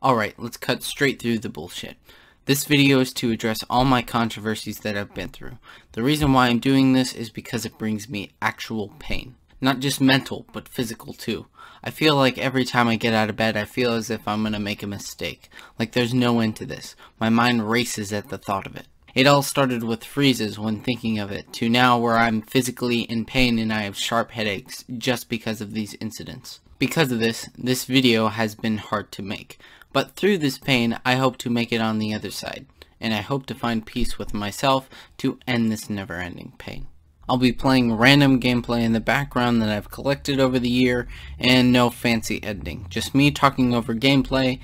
Alright, let's cut straight through the bullshit. This video is to address all my controversies that I've been through. The reason why I'm doing this is because it brings me actual pain. Not just mental, but physical too. I feel like every time I get out of bed, I feel as if I'm gonna make a mistake. Like there's no end to this. My mind races at the thought of it. It all started with freezes when thinking of it, to now where I'm physically in pain and I have sharp headaches just because of these incidents. Because of this video has been hard to make. But through this pain, I hope to make it on the other side, and I hope to find peace with myself to end this never-ending pain. I'll be playing random gameplay in the background that I've collected over the year, and no fancy editing, just me talking over gameplay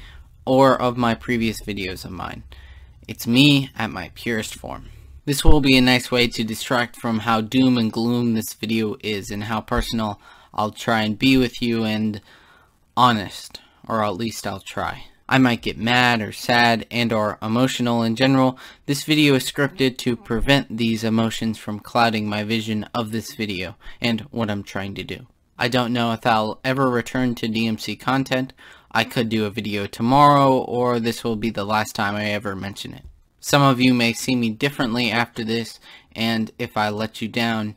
or of my previous videos of mine. It's me at my purest form. This will be a nice way to distract from how doom and gloom this video is and how personal I'll try and be with you and honest, or at least I'll try. I might get mad or sad and or emotional in general. This video is scripted to prevent these emotions from clouding my vision of this video and what I'm trying to do. I don't know if I'll ever return to DMC content. I could do a video tomorrow, or this will be the last time I ever mention it. Some of you may see me differently after this, and if I let you down,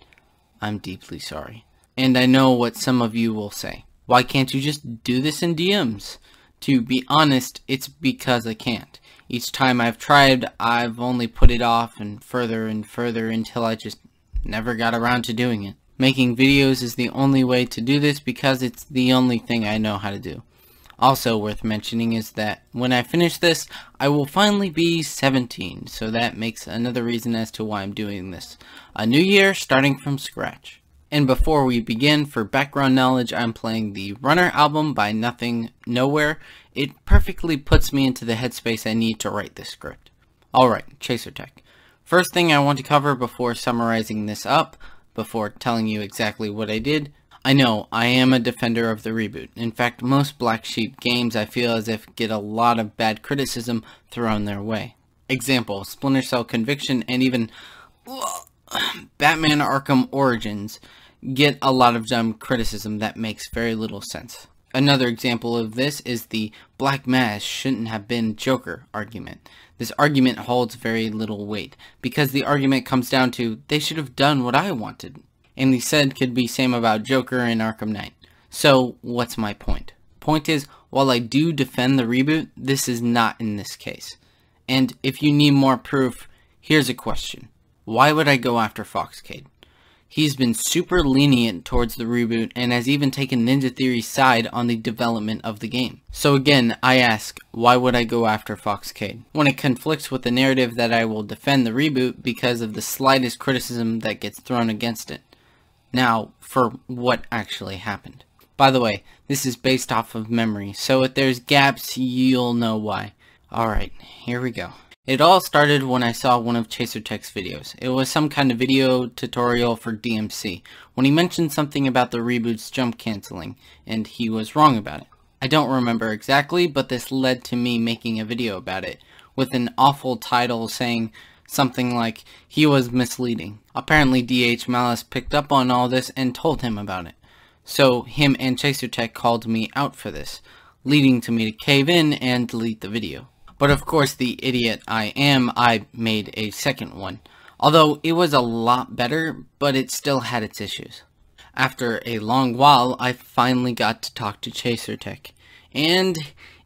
I'm deeply sorry. And I know what some of you will say. Why can't you just do this in DMs? To be honest, it's because I can't. Each time I've tried, I've only put it off and further until I just never got around to doing it. Making videos is the only way to do this because it's the only thing I know how to do. Also worth mentioning is that when I finish this, I will finally be 17, so that makes another reason as to why I'm doing this. A new year starting from scratch. And before we begin, for background knowledge, I'm playing the Runner album by Nothing Nowhere. It perfectly puts me into the headspace I need to write this script. Alright, Chaser Tech. First thing I want to cover before summarizing this up, before telling you exactly what I did, I know I am a defender of the reboot. In fact, most Black Sheep games I feel as if get a lot of bad criticism thrown their way. Example, Splinter Cell Conviction and even Batman Arkham Origins get a lot of dumb criticism that makes very little sense. Another example of this is the Black Mass shouldn't have been Joker argument. This argument holds very little weight, because the argument comes down to, they should have done what I wanted. And the said could be same about Joker and Arkham Knight. So, what's my point? Point is, while I do defend the reboot, this is not in this case. And if you need more proof, here's a question. Why would I go after Foxcade? He's been super lenient towards the reboot and has even taken Ninja Theory's side on the development of the game. So again, I ask, why would I go after Foxcade? When it conflicts with the narrative that I will defend the reboot because of the slightest criticism that gets thrown against it. Now, for what actually happened. By the way, this is based off of memory, so if there's gaps, you'll know why. Alright, here we go. It all started when I saw one of Chaser Tech's videos. It was some kind of video tutorial for DMC, when he mentioned something about the reboot's jump canceling, and he was wrong about it. I don't remember exactly, but this led to me making a video about it, with an awful title saying something like, he was misleading. Apparently DH Malice picked up on all this and told him about it. So him and Chaser Tech called me out for this, leading to me to cave in and delete the video. But of course, the idiot I made a second one. Although it was a lot better, but it still had its issues. After a long while, I finally got to talk to Chaser Tech. And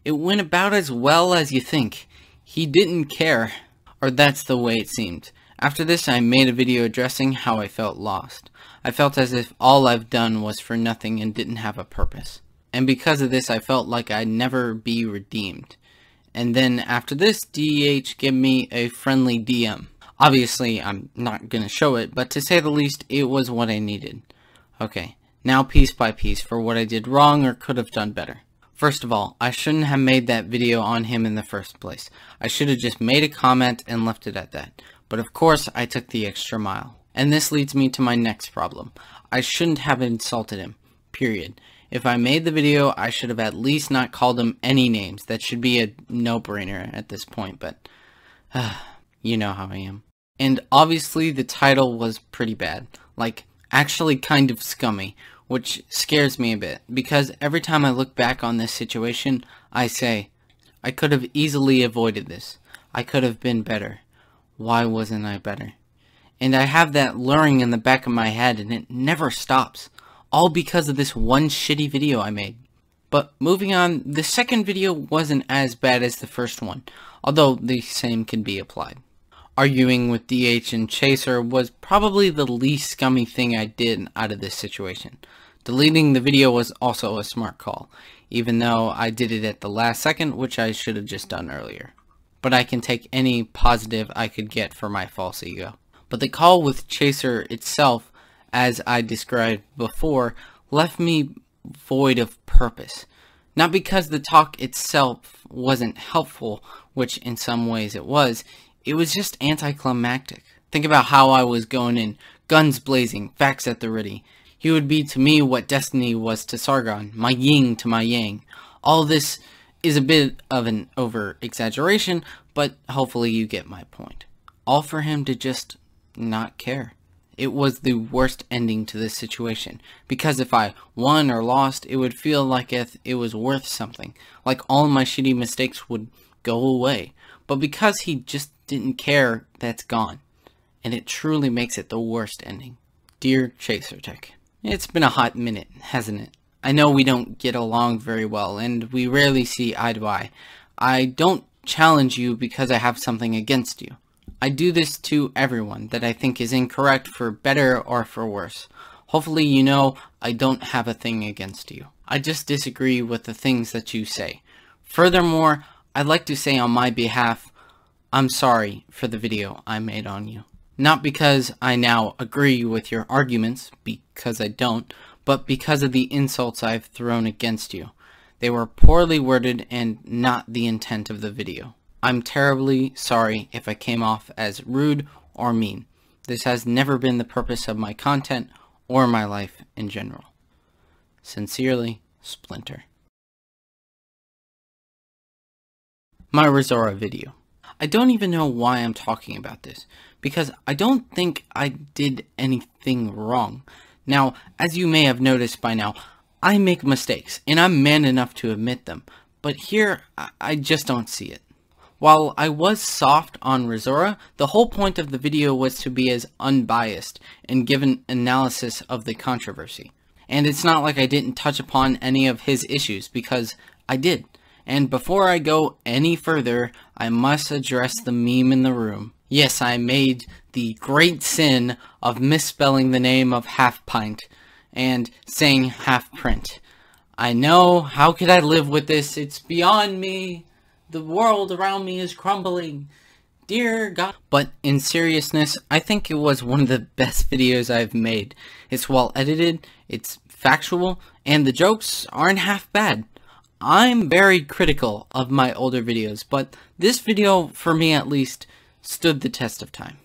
it went about as well as you think. He didn't care. Or that's the way it seemed. After this, I made a video addressing how I felt lost. I felt as if all I've done was for nothing and didn't have a purpose. And because of this, I felt like I'd never be redeemed. And then after this, DH gave me a friendly DM. Obviously, I'm not gonna show it, but to say the least, it was what I needed. Okay, now piece by piece for what I did wrong or could have done better. First of all, I shouldn't have made that video on him in the first place. I should have just made a comment and left it at that. But of course, I took the extra mile. And this leads me to my next problem. I shouldn't have insulted him. Period. If I made the video, I should have at least not called him any names. That should be a no-brainer at this point, but you know how I am. And obviously the title was pretty bad. Like, actually kind of scummy, which scares me a bit, because every time I look back on this situation, I say, I could have easily avoided this. I could have been better. Why wasn't I better? And I have that luring in the back of my head, and it never stops. All because of this one shitty video I made. But moving on, the second video wasn't as bad as the first one, although the same can be applied. Arguing with DH and Chaser was probably the least scummy thing I did out of this situation. Deleting the video was also a smart call, even though I did it at the last second, which I should have just done earlier. But I can take any positive I could get for my false ego. But the call with Chaser itself, as I described before, left me void of purpose. Not because the talk itself wasn't helpful, which in some ways it was just anticlimactic. Think about how I was going in, guns blazing, facts at the ready. He would be to me what Destiny was to Sargon, my yin to my yang. All this is a bit of an over-exaggeration, but hopefully you get my point. All for him to just not care. It was the worst ending to this situation, because if I won or lost, it would feel like it was worth something, like all my shitty mistakes would go away. But because he just didn't care, that's gone, and it truly makes it the worst ending. Dear Chaser Tech, it's been a hot minute, hasn't it? I know we don't get along very well, and we rarely see eye to eye. I don't challenge you because I have something against you. I do this to everyone that I think is incorrect, for better or for worse. Hopefully you know I don't have a thing against you. I just disagree with the things that you say. Furthermore, I'd like to say on my behalf, I'm sorry for the video I made on you. Not because I now agree with your arguments, because I don't, but because of the insults I've thrown against you. They were poorly worded and not the intent of the video. I'm terribly sorry if I came off as rude or mean. This has never been the purpose of my content or my life in general. Sincerely, Splinter. My Rizora video. I don't even know why I'm talking about this, because I don't think I did anything wrong. Now, as you may have noticed by now, I make mistakes, and I'm man enough to admit them, but here, I just don't see it. While I was soft on Rizora, the whole point of the video was to be as unbiased and give an analysis of the controversy. And it's not like I didn't touch upon any of his issues, because I did. And before I go any further, I must address the meme in the room. Yes, I made the great sin of misspelling the name of Half Pint and saying Half Print. I know, how could I live with this? It's beyond me. The world around me is crumbling. Dear God. But in seriousness, I think it was one of the best videos I've made. It's well edited, it's factual, and the jokes aren't half bad. I'm very critical of my older videos, but this video, for me at least, stood the test of time.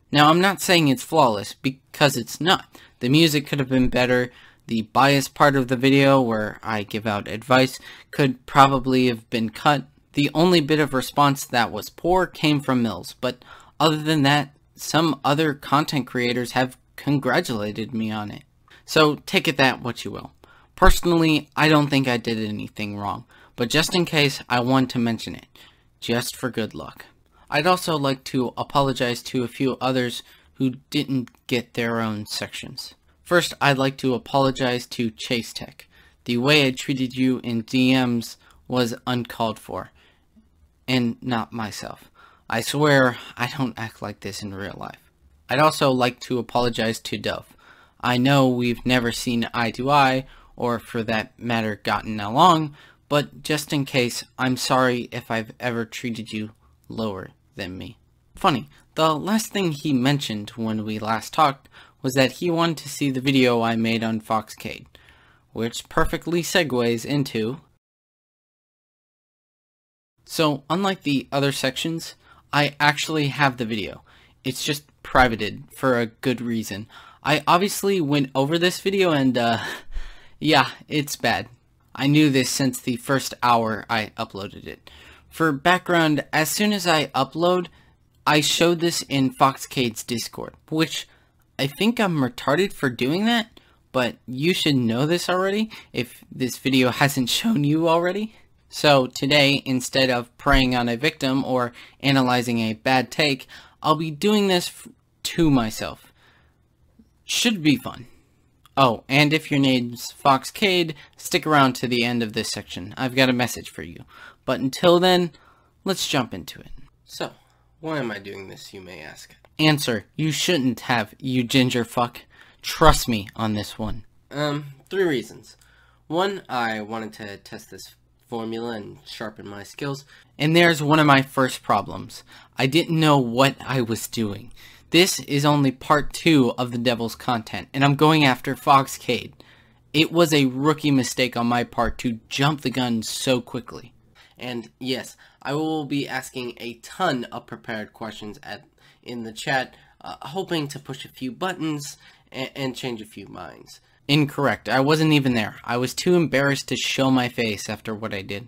Now, I'm not saying it's flawless, because it's not. The music could have been better. The bias part of the video, where I give out advice, could probably have been cut. The only bit of response that was poor came from Mills, but other than that, some other content creators have congratulated me on it. So take it that what you will. Personally, I don't think I did anything wrong, but just in case, I want to mention it, just for good luck. I'd also like to apologize to a few others who didn't get their own sections. First, I'd like to apologize to Chase Tech. The way I treated you in DMs was uncalled for, and not myself. I swear I don't act like this in real life. I'd also like to apologize to Dove. I know we've never seen eye to eye, or for that matter gotten along, but just in case, I'm sorry if I've ever treated you lower than me. Funny, the last thing he mentioned when we last talked was that he wanted to see the video I made on Foxcade, which perfectly segues into... So, unlike the other sections, I actually have the video. It's just privated for a good reason. I obviously went over this video and, yeah, it's bad. I knew this since the first hour I uploaded it. For background, as soon as I upload, I showed this in Foxcade's Discord, which I think I'm retarded for doing that, but you should know this already if this video hasn't shown you already. So today, instead of preying on a victim or analyzing a bad take, I'll be doing this to myself. Should be fun. Oh, and if your name's Foxcade, stick around to the end of this section. I've got a message for you. But until then, let's jump into it. So, why am I doing this, you may ask? Answer, you shouldn't have, you ginger fuck. Trust me on this one. 3 reasons. 1, I wanted to test this formula and sharpen my skills. And there's one of my first problems. I didn't know what I was doing. This is only part 2 of the Devil's content, and I'm going after Foxcade. It was a rookie mistake on my part to jump the gun so quickly. And yes, I will be asking a ton of prepared questions in the chat, hoping to push a few buttons and change a few minds. Incorrect. I wasn't even there. I was too embarrassed to show my face after what I did.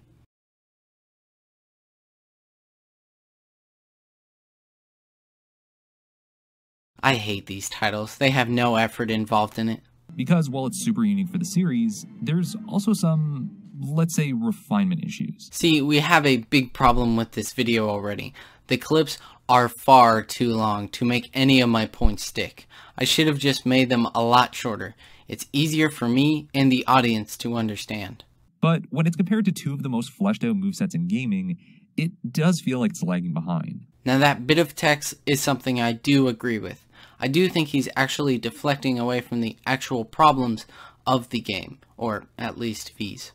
I hate these titles. They have no effort involved in it. Because while it's super unique for the series, there's also some, let's say, refinement issues. See, we have a big problem with this video already. The clips are far too long to make any of my points stick. I should have just made them a lot shorter. It's easier for me and the audience to understand. But when it's compared to 2 of the most fleshed out movesets in gaming, it does feel like it's lagging behind. Now that bit of text is something I do agree with. I do think he's actually deflecting away from the actual problems of the game, or at least V's.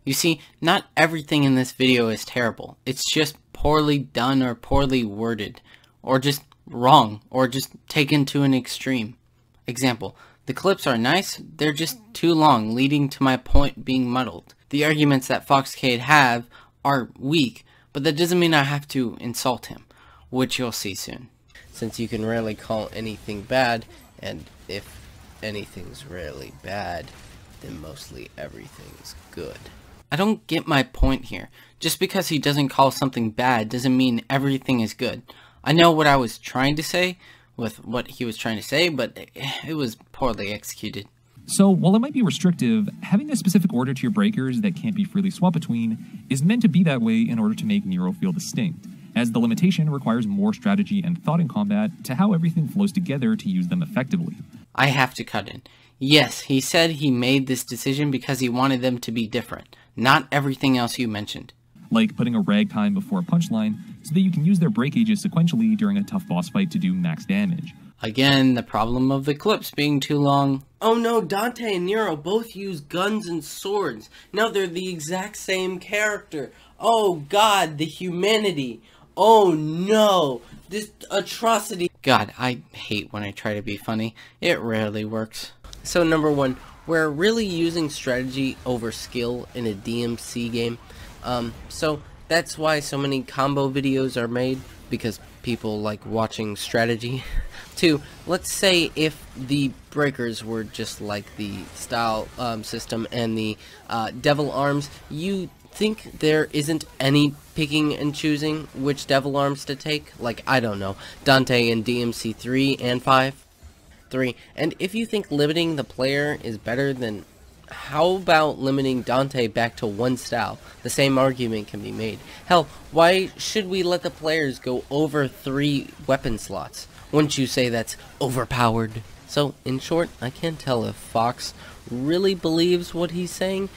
You see, not everything in this video is terrible. It's just poorly done or poorly worded, or just wrong, or just taken to an extreme. Example, the clips are nice, they're just too long, leading to my point being muddled. The arguments that Foxcade have are weak, but that doesn't mean I have to insult him, which you'll see soon. Since you can rarely call anything bad, and if anything's rarely bad, then mostly everything's good. I don't get my point here. Just because he doesn't call something bad doesn't mean everything is good. I know what I was trying to say with what he was trying to say, but it was poorly executed. So, while it might be restrictive, having a specific order to your breakers that can't be freely swapped between is meant to be that way in order to make Nero feel distinct, as the limitation requires more strategy and thought in combat to how everything flows together to use them effectively. I have to cut in. Yes, he said he made this decision because he wanted them to be different, not everything else you mentioned. Like putting a ragtime before a punchline so that you can use their breakages sequentially during a tough boss fight to do max damage. Again, the problem of the clips being too long. Oh no, Dante and Nero both use guns and swords. Now they're the exact same character. Oh god, the humanity. Oh no, this atrocity. God, I hate when I try to be funny. It rarely works. So number 1, we're really using strategy over skill in a DMC game. So that's why so many combo videos are made, because people like watching strategy. 2, let's say if the breakers were just like the style system and the devil arms, you think there isn't any picking and choosing which devil arms to take? Like, I don't know, Dante in DMC 3 and 5? 3. And if you think limiting the player is better, then how about limiting Dante back to one style? The same argument can be made. Hell, why should we let the players go over 3 weapon slots? Wouldn't you say that's overpowered? So, in short, I can't tell if Fox really believes what he's saying.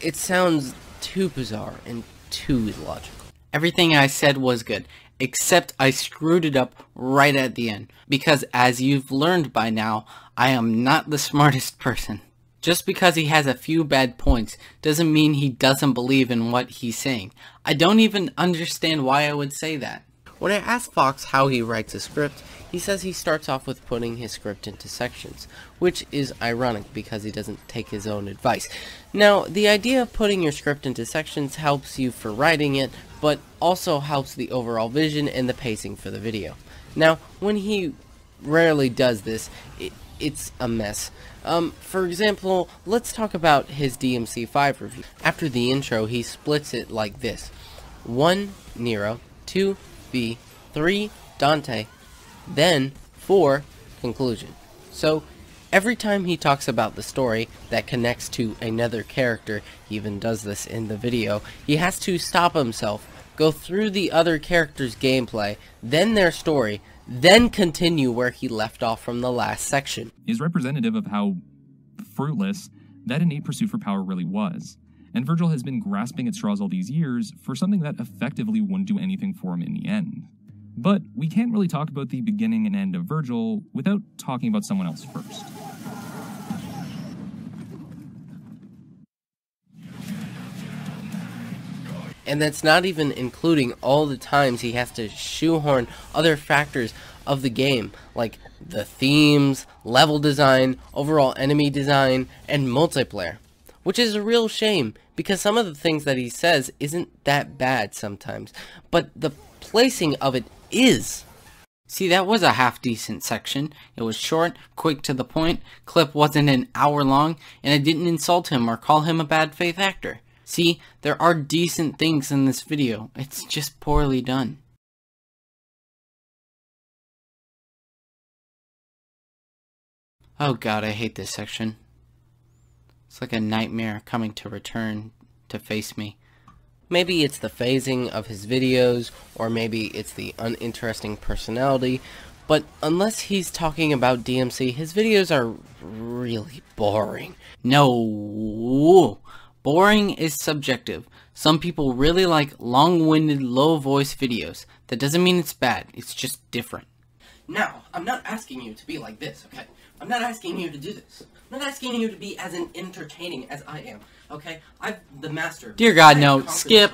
It sounds too bizarre and too illogical. Everything I said was good, except I screwed it up right at the end. Because as you've learned by now, I am not the smartest person. Just because he has a few bad points doesn't mean he doesn't believe in what he's saying. I don't even understand why I would say that. When I ask Fox how he writes a script, he says he starts off with putting his script into sections, which is ironic because he doesn't take his own advice. Now, the idea of putting your script into sections helps you for writing it, but also helps the overall vision and the pacing for the video. Now, when he rarely does this, it's a mess. For example, let's talk about his DMC5 review. After the intro, he splits it like this. 1, Nero, 2, V, 3, Dante, then 4, conclusion. So, Every time he talks about the story that connects to another character, he even does this in the video, he has to stop himself, go through the other character's gameplay, then their story, then continue where he left off from the last section. Is representative of how fruitless that innate pursuit for power really was. And Virgil has been grasping at straws all these years for something that effectively wouldn't do anything for him in the end. But we can't really talk about the beginning and end of Virgil without talking about someone else first. And that's not even including all the times he has to shoehorn other factors of the game, like the themes, level design, overall enemy design, and multiplayer. Which is a real shame, because some of the things that he says isn't that bad sometimes, but the placing of it is. See, that was a half-decent section. It was short, quick to the point, clip wasn't an hour long, and I didn't insult him or call him a bad faith actor. See, there are decent things in this video, it's just poorly done. Oh god, I hate this section. It's like a nightmare coming to return to face me. Maybe it's the phasing of his videos, or maybe it's the uninteresting personality, but unless he's talking about DMC, his videos are really boring. No, boring is subjective. Some people really like long-winded, low-voice videos. That doesn't mean it's bad, it's just different. Now, I'm not asking you to be like this, okay? I'm not asking you to do this. I'm not asking you to be as entertaining as I am, okay? I'm the master. Dear God, no. Skip.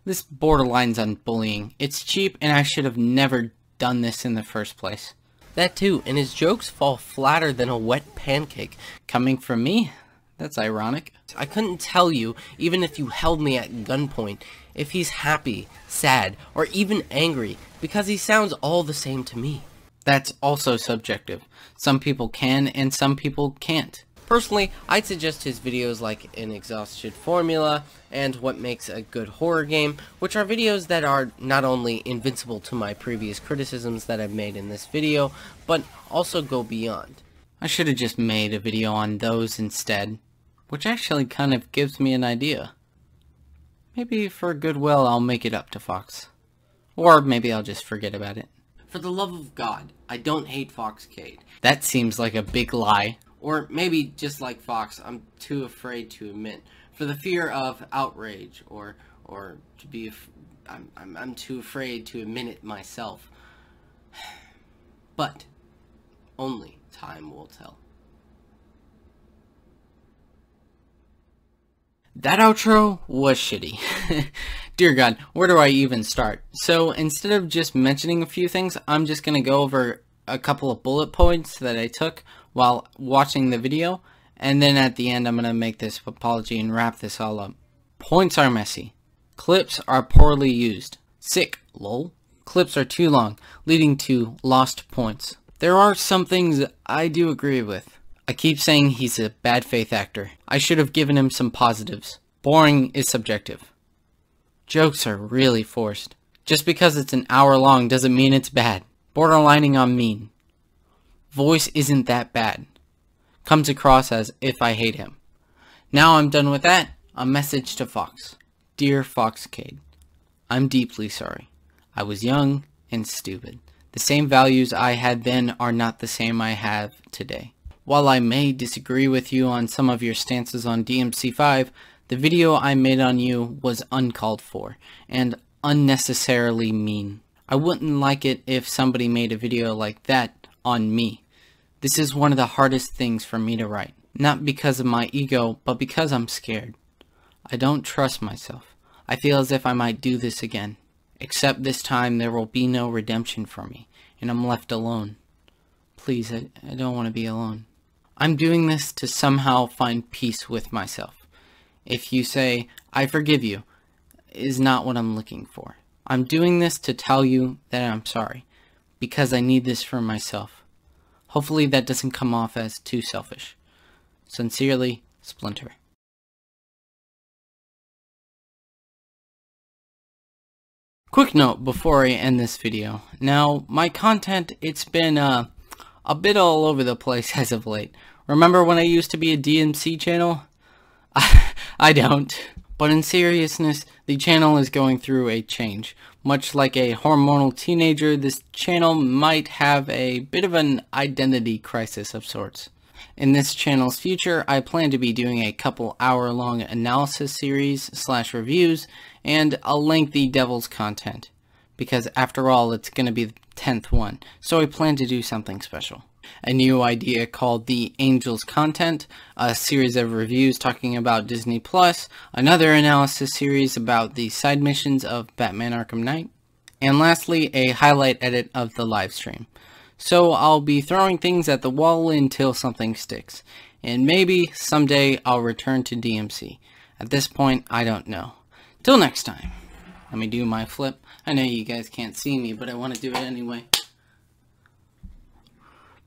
This borderlines on bullying. It's cheap, and I should have never done this in the first place. That too, and his jokes fall flatter than a wet pancake. Coming from me? That's ironic. I couldn't tell you, even if you held me at gunpoint, if he's happy, sad, or even angry, because he sounds all the same to me. That's also subjective. Some people can and some people can't. Personally, I'd suggest his videos like An Exhausted Formula and What Makes a Good Horror Game, which are videos that are not only invincible to my previous criticisms that I've made in this video, but also go beyond. I should have just made a video on those instead, which actually kind of gives me an idea. Maybe for goodwill I'll make it up to Fox. Or maybe I'll just forget about it. For the love of God, I don't hate Foxcade. That seems like a big lie. Or maybe, just like Fox, I'm too afraid to admit. For the fear of outrage, or to be, I'm too afraid to admit it myself. But only time will tell. That outro was shitty. Dear God, where do I even start? So instead of just mentioning a few things, I'm just going to go over a couple of bullet points that I took while watching the video, and then at the end I'm going to make this apology and wrap this all up. Points are messy. Clips are poorly used. Sick, lol. Clips are too long, leading to lost points. There are some things I do agree with. I keep saying he's a bad faith actor. I should have given him some positives. Boring is subjective. Jokes are really forced. Just because it's an hour long doesn't mean it's bad. Borderlining on mean. Voice isn't that bad. Comes across as if I hate him. Now I'm done with that. A message to Fox. Dear Foxcade, I'm deeply sorry. I was young and stupid. The same values I had then are not the same I have today. While I may disagree with you on some of your stances on DMC5, the video I made on you was uncalled for and unnecessarily mean. I wouldn't like it if somebody made a video like that on me. This is one of the hardest things for me to write. Not because of my ego, but because I'm scared. I don't trust myself. I feel as if I might do this again. Except this time there will be no redemption for me, and I'm left alone. Please, I don't want to be alone. I'm doing this to somehow find peace with myself. If you say, I forgive you, is not what I'm looking for. I'm doing this to tell you that I'm sorry, because I need this for myself. Hopefully that doesn't come off as too selfish. Sincerely, Splinter. Quick note before I end this video. Now, my content, it's been a a bit all over the place as of late. Remember when I used to be a DMC channel? I don't. But in seriousness, the channel is going through a change. Much like a hormonal teenager, this channel might have a bit of an identity crisis of sorts. In this channel's future, I plan to be doing a couple hour-long analysis series / reviews and a lengthy Devil's content. Because after all, it's going to be the 10th one, so I plan to do something special. A new idea called the Angels Content, a series of reviews talking about Disney+, another analysis series about the side missions of Batman Arkham Knight, and lastly, a highlight edit of the live stream. So I'll be throwing things at the wall until something sticks, and maybe someday I'll return to DMC. At this point, I don't know. Till next time. Let me do my flip. I know you guys can't see me, but I want to do it anyway.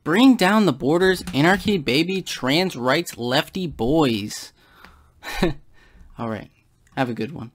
Bring down the borders, anarchy, baby, trans rights, lefty boys. Alright, have a good one.